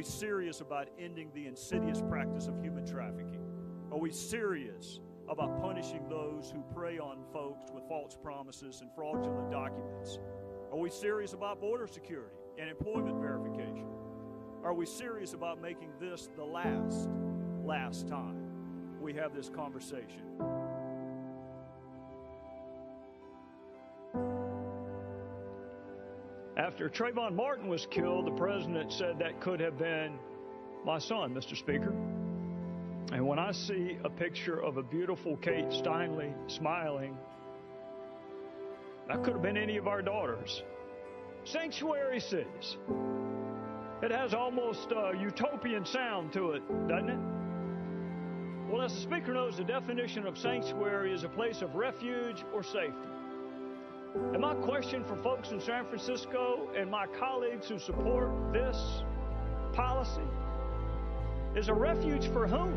we serious about ending the insidious practice of human trafficking? Are we serious about punishing those who prey on folks with false promises and fraudulent documents? Are we serious about border security and employment verification? Are we serious about making this the last time we have this conversation? After Trayvon Martin was killed, the president said that could have been my son, Mr. Speaker. And when I see a picture of a beautiful Kate Steinle smiling, that could have been any of our daughters. Sanctuary cities. It has almost a utopian sound to it, doesn't it? Well, as the Speaker knows, the definition of sanctuary is a place of refuge or safety. And my question for folks in San Francisco and my colleagues who support this policy is a refuge for whom?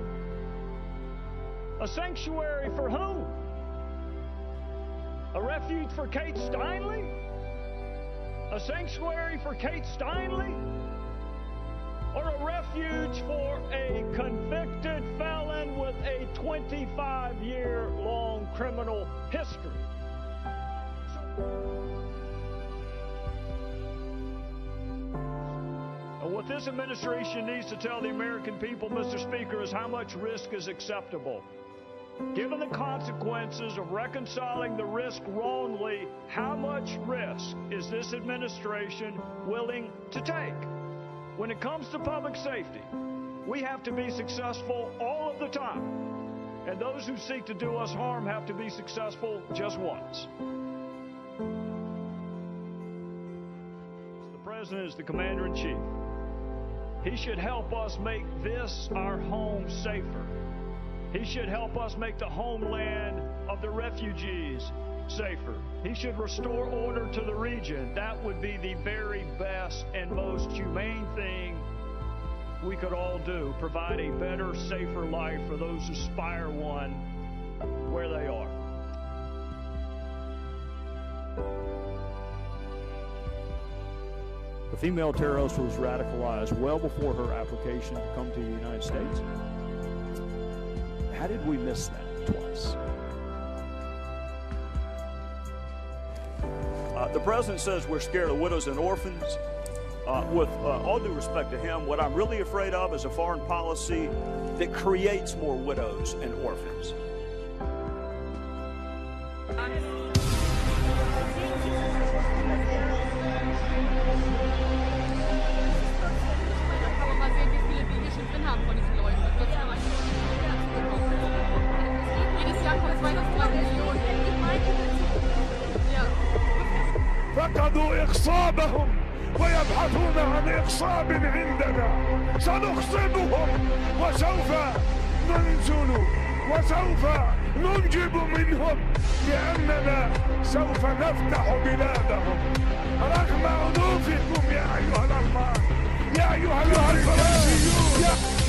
A sanctuary for whom? A refuge for Kate Steinle? A sanctuary for Kate Steinle? Or a refuge for a convicted felon with a 25-year-long criminal history? And what this administration needs to tell the American people, Mr. Speaker, is how much risk is acceptable. Given the consequences of reconciling the risk wrongly, how much risk is this administration willing to take? When it comes to public safety, we have to be successful all of the time. And those who seek to do us harm have to be successful just once. The President is the Commander-in-Chief. He should help us make this our home safer. He should help us make the homeland of the refugees safer. He should restore order to the region. That would be the very best and most humane thing we could all do. Provide a better, safer life for those who aspire one where they are. The female terrorist was radicalized well before her application to come to the United States. How did we miss that twice? The president says we're scared of widows and orphans. With all due respect to him, what I'm really afraid of is a foreign policy that creates more widows and orphans. فقدوا إخصابهم ويبحثون عن إخصاب عندنا. سنخصبهم وسوف ننزل وسوف ننجب منهم لأننا سوف نفتح بلادهم رغم أنوفكم يا أيها الأرمان، يا أيها الفرنسيون،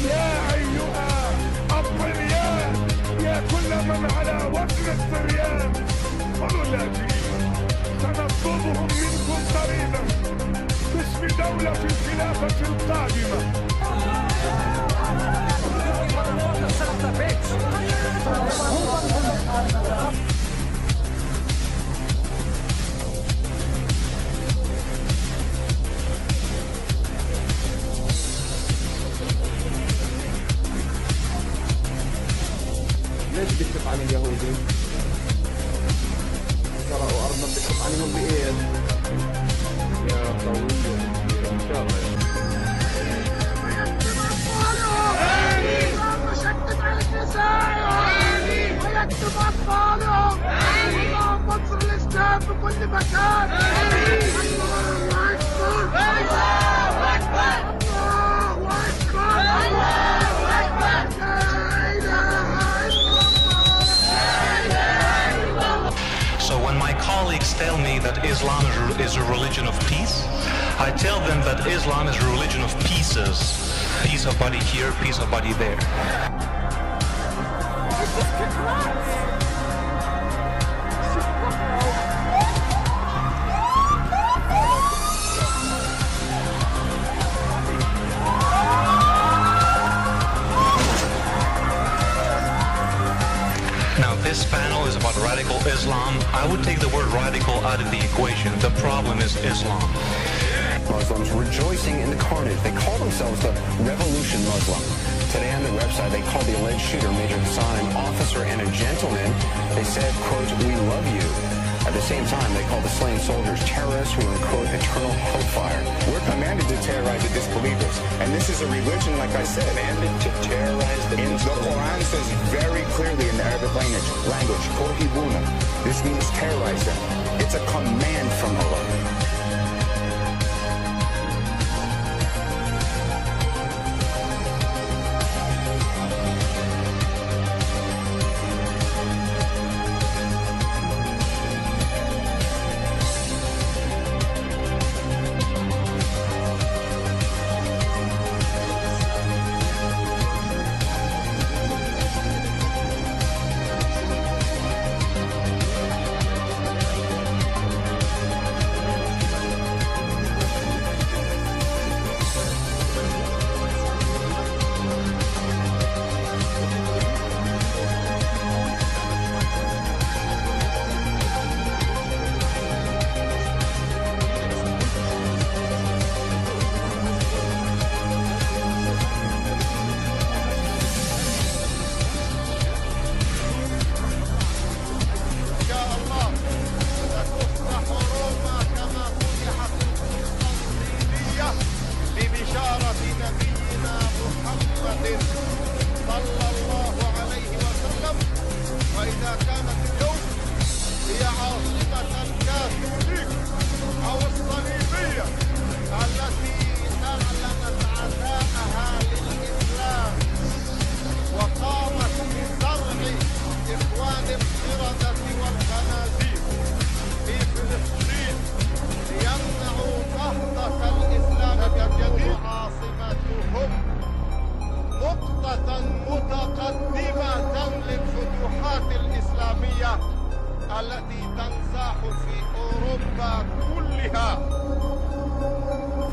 يا أيها الطليان، يا كل من على وزن الطريان. قلوا الذين سنطلبهم منكم قريبا باسم دولة في الخلافة القادمة. ليش بتكتب عن اليهودي؟ قرأوا أرضنا بتكتب عنهم بإيه؟ يا قوية إن شاء الله. وشتت على النساء ويكتب أطفالهم. اللهم انصر الإسلام في كل مكان. الله أكبر، الله أكبر، الله أكبر، الله أكبر. So when my colleagues tell me that Islam is a religion of peace, I tell them that Islam is a religion of pieces. Piece of body here, piece of body there. about radical Islam, I would take the word radical out of the equation. The problem is Islam. Muslims rejoicing in the carnage. They call themselves the Revolution Muslim. Today on their website, they called the alleged shooter, Major Hassan, an officer and a gentleman. They said, quote, "We love you." At the same time, they called the slain soldiers terrorists who are in, quote, "eternal hellfire." We're commanded to terrorize the disbelievers. And this is a religion, like I said, commanded to terrorize the disbelievers. The Quran says very clearly in the Arabic language, "Torhibuna." This means terrorize them. It's a command from Allah.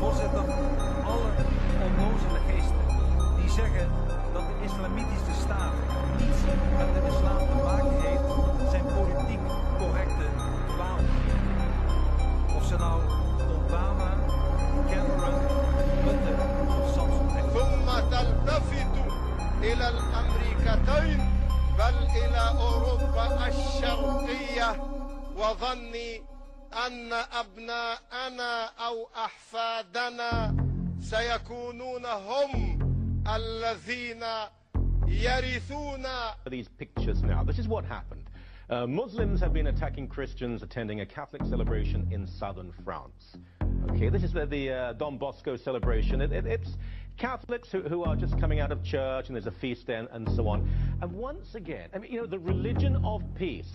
Voorzitter, alle onnozele geesten die zeggen dat de islamitische staat niets met de islam te maken heeft, zijn politiek correcte dwalen. Of ze nou Obama, Cameron, Rutte of Samson zijn. ثم تلتفت إلى الأمريكتين بل إلى أوروبا الشرقية وظني أن أبناءنا أو أحفادنا سيكونون هم الذين يرثون. These pictures now. This is what happened. Muslims have been attacking Christians attending a Catholic celebration in southern France. Okay, this is the Don Bosco celebration. It's Catholics who are just coming out of church, and there's a feast there and so on. And once again, I mean, you know, the religion of peace.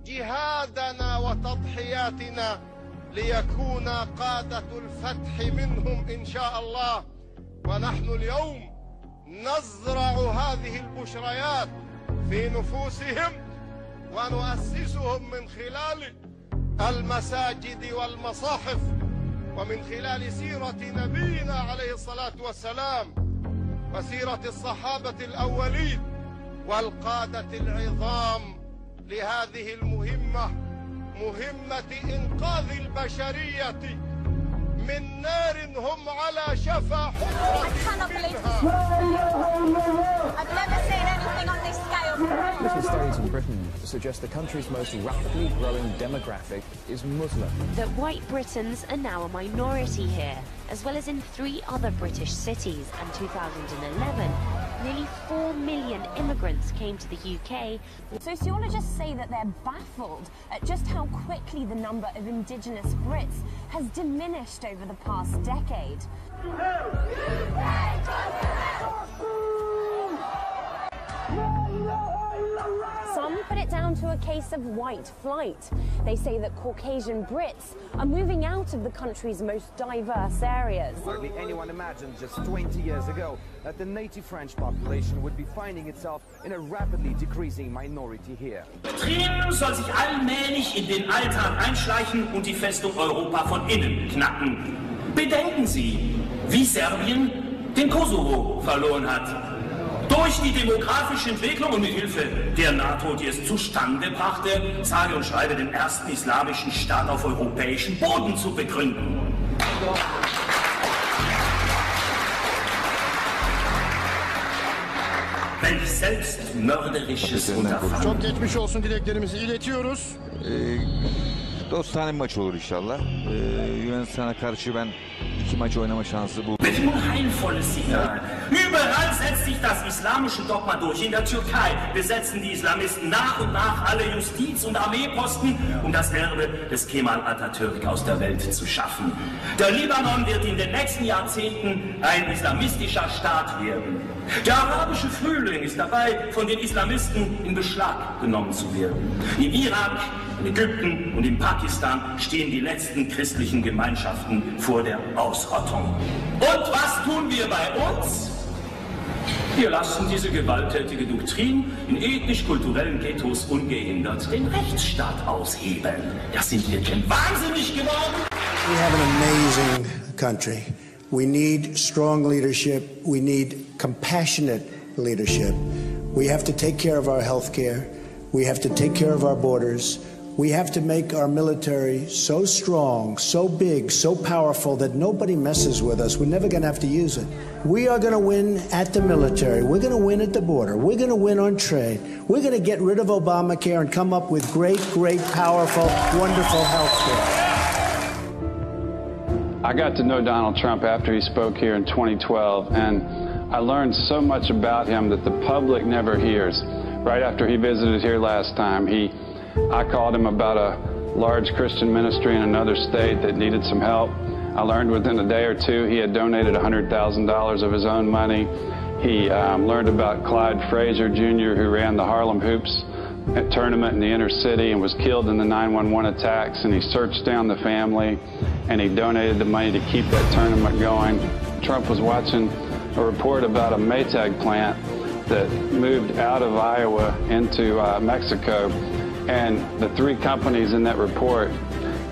جهادنا وتضحياتنا ليكون قادة الفتح منهم إن شاء الله. ونحن اليوم نزرع هذه البشريات في نفوسهم ونؤسسهم من خلال المساجد والمصاحف ومن خلال سيرة نبينا عليه الصلاة والسلام وسيرة الصحابة الأولين والقادة العظام لهذه المهمة، مهمة إنقاذ البشرية من نار هم على شفا حفرة منها. I've never seen anything on this scale. Recent studies in Britain suggest the country's most rapidly growing demographic is Muslim. That white Britons are now a minority here, as well as in 3 other British cities. And 2011, nearly 4 million immigrants came to the UK. Sociologists say that they're baffled at just how quickly the number of indigenous Brits has diminished over the past decade. Some put it down to to a case of white flight. They say that Caucasian Brits are moving out of the country's most diverse areas. Hardly anyone imagined just 20 years ago that the native French population would be finding itself in a rapidly decreasing minority here. Tränen soll sich allmählich in den Alltag einschleichen und die Festung Europa von innen knacken. Bedenken Sie, wie Serbien den Kosovo verloren hat. Durch die demografische Entwicklung und mit Hilfe der NATO, die es zustande brachte, sage und schreibe den ersten islamischen Staat auf europäischem Boden zu begründen. Welch selbstmörderisches Unterfangen. Çok geçmiş olsun dileklerimizi iletiyoruz. Dostane bir maç olur inşallah. Yunanistan'a karşı ben 2 maç oynama şansı bu. Welch unheilvolles Signal. Überall setzt sich das islamische Dogma durch. In der Türkei besetzen die Islamisten nach und nach alle Justiz- und Armeeposten, um das Erbe des Kemal Atatürk aus der Welt zu schaffen. Der Libanon wird in den nächsten Jahrzehnten ein islamistischer Staat werden. Der arabische Frühling ist dabei, von den Islamisten in Beschlag genommen zu werden. Im Irak, in Ägypten und in Pakistan stehen die letzten christlichen Gemeinschaften vor der Ausrottung. Und was tun wir bei uns? Wir lassen diese gewalttätige Doktrin in ethnisch-kulturellen Ghettos ungehindert den Rechtsstaat aushebeln. Ja, sind wir denn wahnsinnig geworden? We have an amazing country. We need strong leadership. We need compassionate leadership. We have to take care of our health care. We have to take care of our borders. We have to make our military so strong, so big, so powerful that nobody messes with us. We're never going to have to use it. We are going to win at the military. We're going to win at the border. We're going to win on trade. We're going to get rid of Obamacare and come up with great, great, powerful, wonderful health care. I got to know Donald Trump after he spoke here in 2012, and I learned so much about him that the public never hears. Right after he visited here last time, I called him about a large Christian ministry in another state that needed some help. I learned within a day or two he had donated $100,000 of his own money. He learned about Clyde Frazier Jr., who ran the Harlem Hoops tournament in the inner city and was killed in the 9/11 attacks, and he searched down the family and he donated the money to keep that tournament going. Trump was watching a report about a Maytag plant that moved out of Iowa into Mexico. And the 3 companies in that report,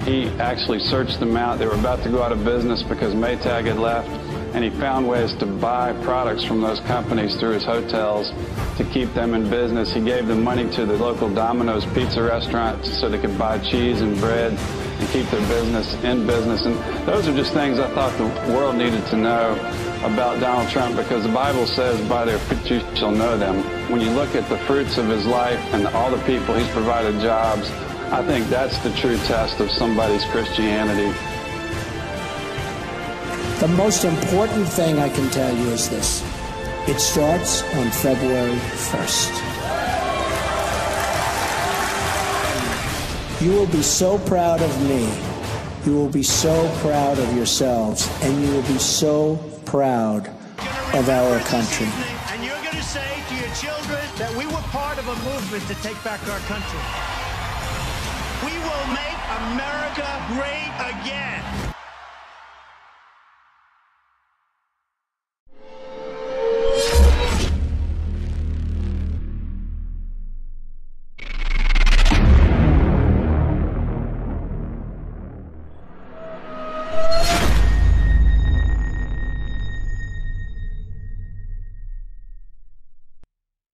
he actually searched them out. They were about to go out of business because Maytag had left, and he found ways to buy products from those companies through his hotels to keep them in business. He gave the money to the local Domino's pizza restaurant so they could buy cheese and bread and keep their business in business. And those are just things I thought the world needed to know about Donald Trump, because the Bible says, by their fruits you shall know them. When you look at the fruits of his life and all the people he's provided jobs, I think that's the true test of somebody's Christianity. The most important thing I can tell you is this. It starts on February 1st. You will be so proud of me. You will be so proud of yourselves, and you will be so proud of our country. And you're going to say to your children that we were part of a movement to take back our country. We will make America great again.